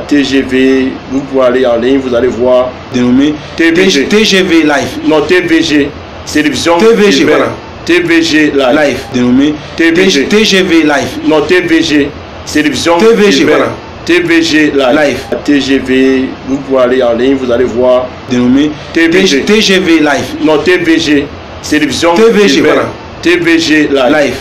TGV, vous pouvez aller en ligne, vous allez voir. Dénommé TGV Live. Non, TVG, télévision. TVG, voilà. TVG Live. Dénommé TGV Live. Non, TVG, télévision. TVG, voilà. TVG Live. TGV, vous pouvez aller en ligne, vous allez voir. Dénommé TGV Live. Non, TVG, télévision. TVG, voilà. TVG Live.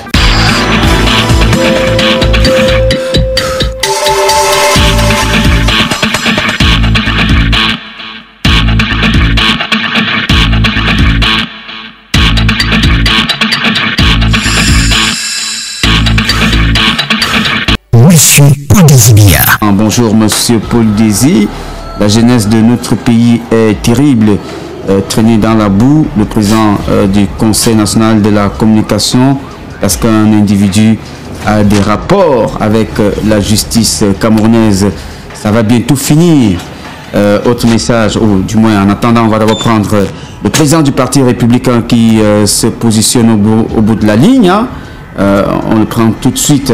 Bonjour Monsieur Paul Désy. La jeunesse de notre pays est terrible, traînée dans la boue. Le président du Conseil national de la communication, parce qu'un individu a des rapports avec la justice camerounaise, ça va bientôt finir. Autre message, ou du moins en attendant, on va d'abord prendre le président du Parti républicain qui se positionne au bout de la ligne. Hein. On le prend tout de suite.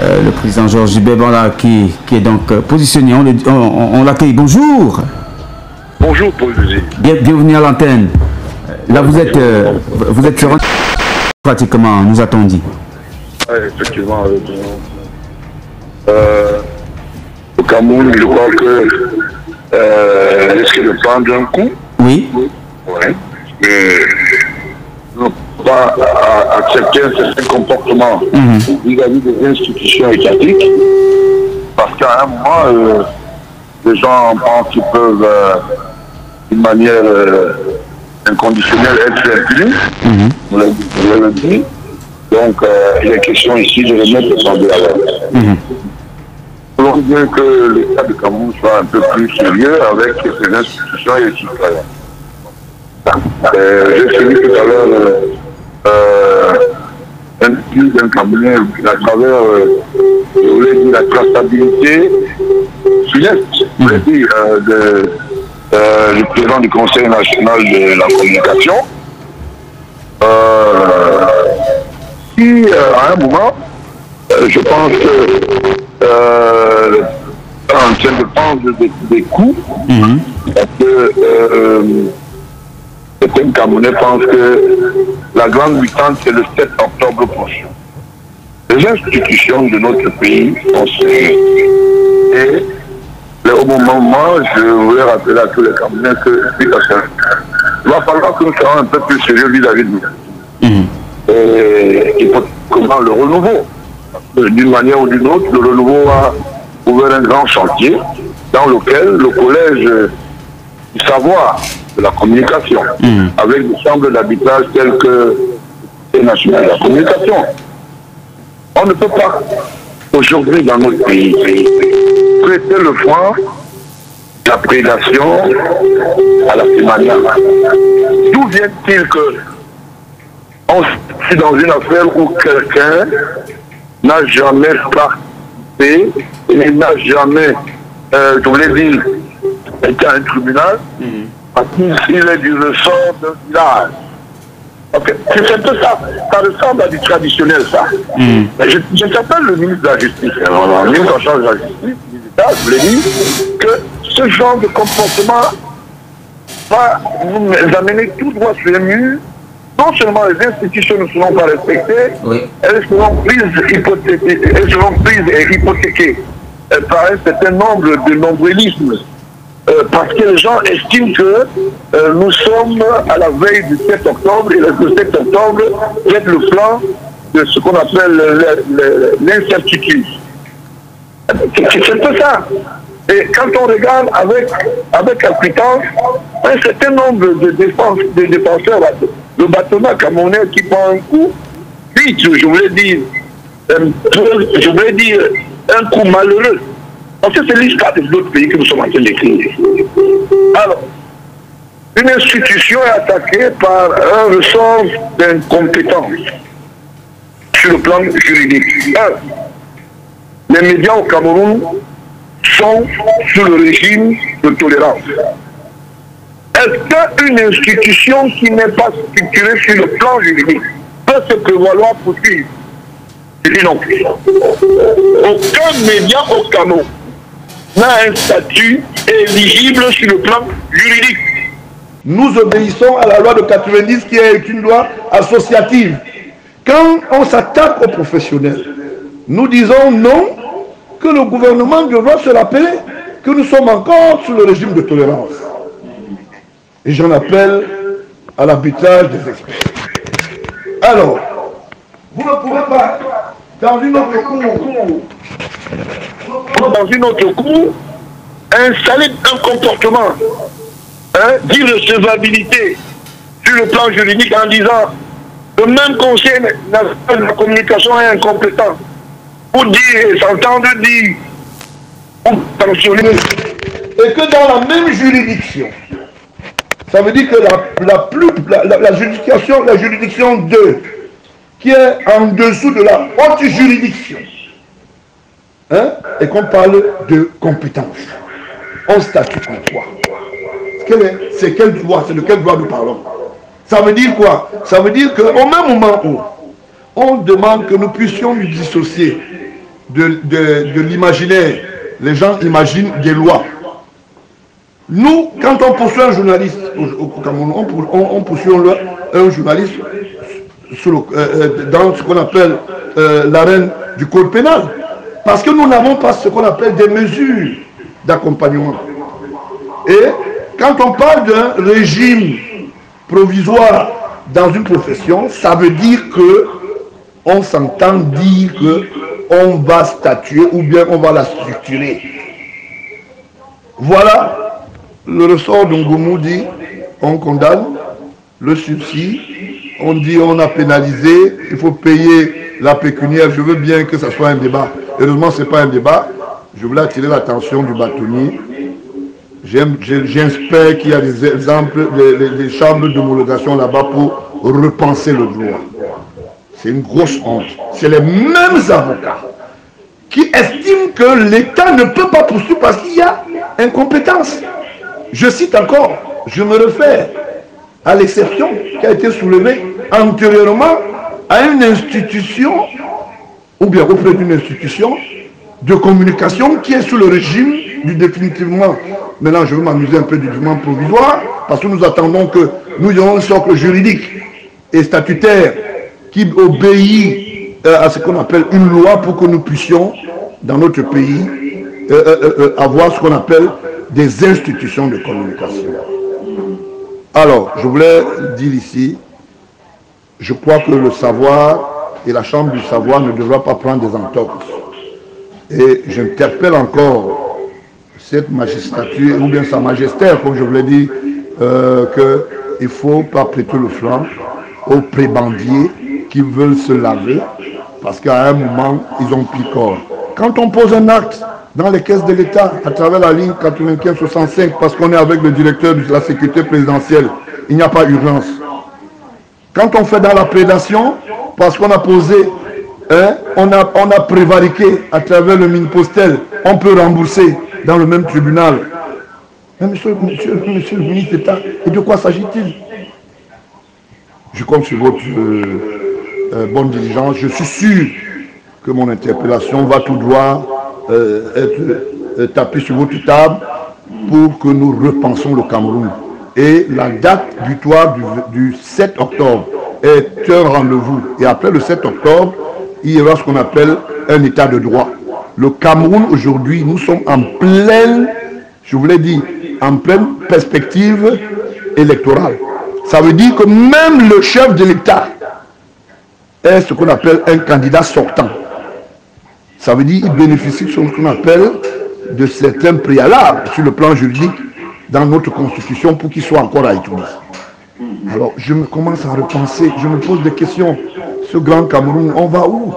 Le président Georges Bébala qui est donc positionné. On l'accueille. Bonjour. Bonjour Paul Désy. Bienvenue à l'antenne. Là vous êtes sur pratiquement, nous a-t-on dit. Oui, effectivement. Au Cameroun, je crois que risque de prendre un coup. Oui. Oui. Mais pas accepter un certain comportement vis-à-vis des institutions étatiques, parce qu'à un moment, les gens pensent qu'ils peuvent, d'une manière inconditionnelle, être impunis. Vous l'avez dit. Donc, il est question ici de remettre le sang de la loi. Pour dire que l'État de Cameroun soit un peu plus sérieux avec ses institutions et les citoyens. J'ai suivi tout à l'heure un étude d'un Camerounais à travers je voulais dire, la traçabilité funeste, je voulais dire, du président du Conseil national de la communication. Qui, à un moment, je pense que en train de prendre des coups, parce que certains Camerounais pensent que la grande mi-temps, c'est le 7 octobre prochain. Les institutions de notre pays sont sérieuses. Et au moment, je voulais rappeler à tous les Camerounais que il va falloir que nous soyons un peu plus sérieux vis-à-vis de nous. Et il faut comment le renouveau. D'une manière ou d'une autre, le renouveau a ouvert un grand chantier dans lequel le collège du savoir de la communication, avec des chambres d'arbitrage telles que le national de la communication. On ne peut pas, aujourd'hui dans notre pays, prêter le frein de la prédation à la sémania. D'où vient-il que on est dans une affaire où quelqu'un n'a jamais participé et n'a jamais, je voulais dire, été à un tribunal, parce qu'il est du ressort d'un village. Okay. C'est un peu ça. Ça ressemble à du traditionnel, ça. Je t'appelle le ministre de la Justice. Le ministre en charge de la Justice, je voulais dire que ce genre de comportement va nous amener tout droit sur les murs. Non seulement les institutions ne seront pas respectées, elles seront prises et hypothéquées par un certain nombre de nombrilismes. Parce que les gens estiment que nous sommes à la veille du 7 octobre et le 7 octobre est le plan de ce qu'on appelle l'incertitude. C'est un peu ça. Et quand on regarde avec appétence, un certain nombre de défenseurs, le bâtonnet camerounais qui prend un coup, vite, je voulais dire un coup malheureux. Parce que c'est l'histoire des autres pays que nous sommes en train d'écrire. Alors, une institution est attaquée par un ressort d'incompétence sur le plan juridique. Les médias au Cameroun sont sous le régime de tolérance. Est-ce qu'une institution qui n'est pas structurée sur le plan juridique peut se prévaloir pour suivre? Je dis non. Aucun média au Cameroun n'a un statut éligible sur le plan juridique. Nous obéissons à la loi de 90 qui est une loi associative. Quand on s'attaque aux professionnels, nous disons non, que le gouvernement devra se rappeler que nous sommes encore sous le régime de tolérance. Et j'en appelle à l'arbitrage des experts. Alors, vous ne pouvez pas, dans une autre cour, installer un comportement d'irrecevabilité sur le plan juridique en disant le même conseil national de la communication est incompétent pour dire et s'entendre dire ou sanctionner. Et que dans la même juridiction, ça veut dire que la juridiction 2, qui est en dessous de la haute juridiction, et qu'on parle de compétence, on statue en quoi? C'est quel droit? C'est de quel droit nous parlons? Ça veut dire quoi? Ça veut dire qu'au même moment où on demande que nous puissions nous dissocier de l'imaginaire, les gens imaginent des lois. Nous, quand on poursuit un journaliste au Cameroun, on poursuit un journaliste dans ce qu'on appelle l'arène du code pénal. Parce que nous n'avons pas ce qu'on appelle des mesures d'accompagnement. Et quand on parle d'un régime provisoire dans une profession, ça veut dire que on s'entend dire qu'on va statuer ou bien on va la structurer. Voilà le ressort d'Ongoumou dit on condamne, le sursis, on dit on a pénalisé, il faut payer la pécuniaire. Je veux bien que ce soit un débat. Heureusement, ce n'est pas un débat. Je voulais attirer l'attention du bâtonnier. J'espère qu'il y a des exemples, des chambres d'homologation là-bas pour repenser le droit. C'est une grosse honte. C'est les mêmes avocats qui estiment que l'État ne peut pas poursuivre parce qu'il y a incompétence. Je cite encore, je me réfère à l'exception qui a été soulevée antérieurement à une institution, ou bien auprès d'une institution de communication qui est sous le régime du définitivement. Maintenant, je vais m'amuser un peu du document provisoire, parce que nous attendons que nous ayons un socle juridique et statutaire qui obéit à ce qu'on appelle une loi pour que nous puissions, dans notre pays, avoir ce qu'on appelle des institutions de communication. Alors, je voulais dire ici, je crois que le savoir et la chambre du savoir ne devra pas prendre des entorses. Et j'interpelle encore cette magistrature, ou bien sa magistère, comme je vous l'ai dit, qu'il ne faut pas prêter le flanc aux prébendiers qui veulent se laver, parce qu'à un moment, ils ont pris corps. Quand on pose un acte dans les caisses de l'État, à travers la ligne 95-65, parce qu'on est avec le directeur de la sécurité présidentielle, il n'y a pas urgence. Quand on fait dans la prédation, parce qu'on a posé, on a prévariqué à travers le mine postel, on peut rembourser dans le même tribunal. Mais monsieur le ministre d'État, et de quoi s'agit-il? Je compte sur votre bonne diligence. Je suis sûr que mon interpellation va tout droit être tapée sur votre table pour que nous repensions le Cameroun. Et la date butoir du 7 octobre est un rendez-vous. Et après le 7 octobre, il y aura ce qu'on appelle un état de droit. Le Cameroun aujourd'hui, nous sommes en pleine, je vous l'ai dit, en pleine perspective électorale. Ça veut dire que même le chef de l'État est ce qu'on appelle un candidat sortant. Ça veut dire qu'il bénéficie de ce qu'on appelle de certains préalables sur le plan juridique dans notre constitution pour qu'il soit encore à étudier. Alors je me commence à repenser, je me pose des questions. Ce grand Cameroun, on va où?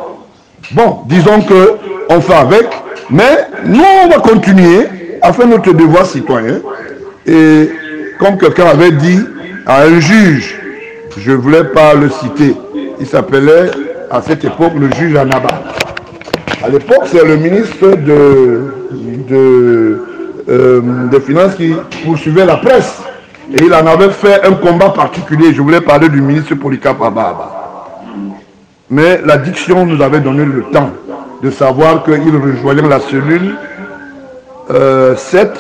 Bon, disons qu'on fait avec, mais nous on va continuer à faire notre devoir citoyen. Et comme quelqu'un avait dit à un juge, je ne voulais pas le citer, il s'appelait à cette époque le juge Anaba. À l'époque, c'est le ministre des Finances qui poursuivait la presse. Et il en avait fait un combat particulier. Je voulais parler du ministre Polycarpe Ababa. Mais la diction nous avait donné le temps de savoir qu'il rejoignait la cellule 7,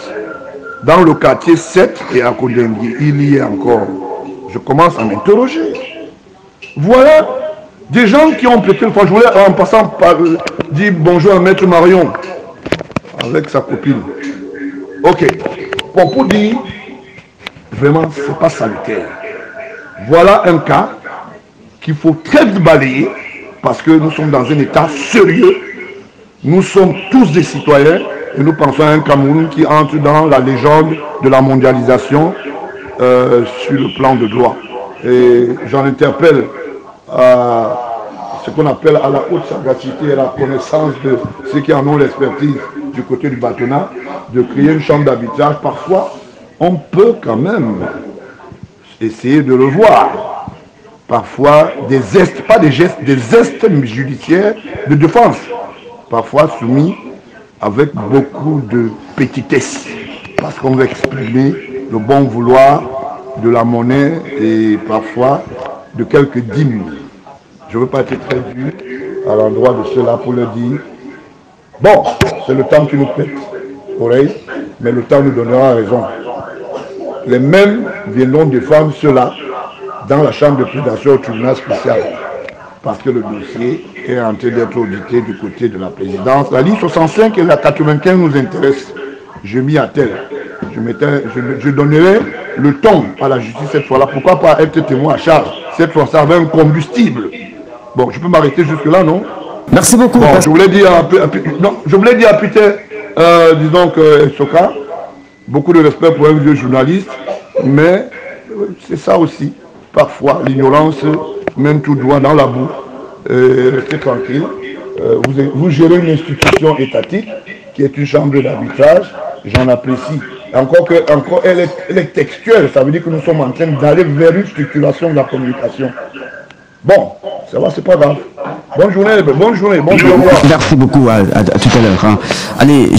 dans le quartier 7 et à Kodengui, il y a encore. Je commence à m'interroger. Voilà des gens qui ont peut-être... Je voulais en passant par dire bonjour à Maître Marion avec sa copine. Ok. Bon, pour dire, vraiment, c'est pas sanitaire. Voilà un cas qu'il faut très vite balayer parce que nous sommes dans un état sérieux. Nous sommes tous des citoyens et nous pensons à un Cameroun qui entre dans la légende de la mondialisation sur le plan de droit. Et j'en interpelle à ce qu'on appelle à la haute sagacité et la connaissance de ceux qui en ont l'expertise du côté du bâtonnat, de créer une chambre d'arbitrage. Parfois, on peut quand même essayer de le voir. Parfois, des gestes, pas des gestes, des gestes judiciaires de défense. Parfois soumis avec beaucoup de petitesse. Parce qu'on veut exprimer le bon vouloir de la monnaie et parfois de quelques dîmes. Je ne veux pas être très dur à l'endroit de cela pour le dire. Bon, c'est le temps qui nous pète oreille, mais le temps nous donnera raison. Les mêmes viendront défendre cela dans la chambre de prédation au tribunal spécial. Parce que le dossier est en train d'être audité du côté de la présidence. La ligne 65 et la 95 nous intéressent. Je m'y attelle. Je donnerai le ton à la justice cette fois-là. Pourquoi pas être témoin à charge? Cette fois, ça avait un combustible. Bon, je peux m'arrêter jusque-là, non? Merci beaucoup. Bon, je voulais dire à Peter, disons que Soka, beaucoup de respect pour un vieux journaliste, mais c'est ça aussi. Parfois, l'ignorance mène tout droit dans la boue. Restez tranquille. Vous gérez une institution étatique qui est une chambre d'arbitrage. J'en apprécie. Encore elle est textuelle. Ça veut dire que nous sommes en train d'aller vers une structuration de la communication. Bon, ça va, c'est pas grave. Bonne journée, bonne journée, bon au revoir. Merci beaucoup, à tout à l'heure. Hein. Allez.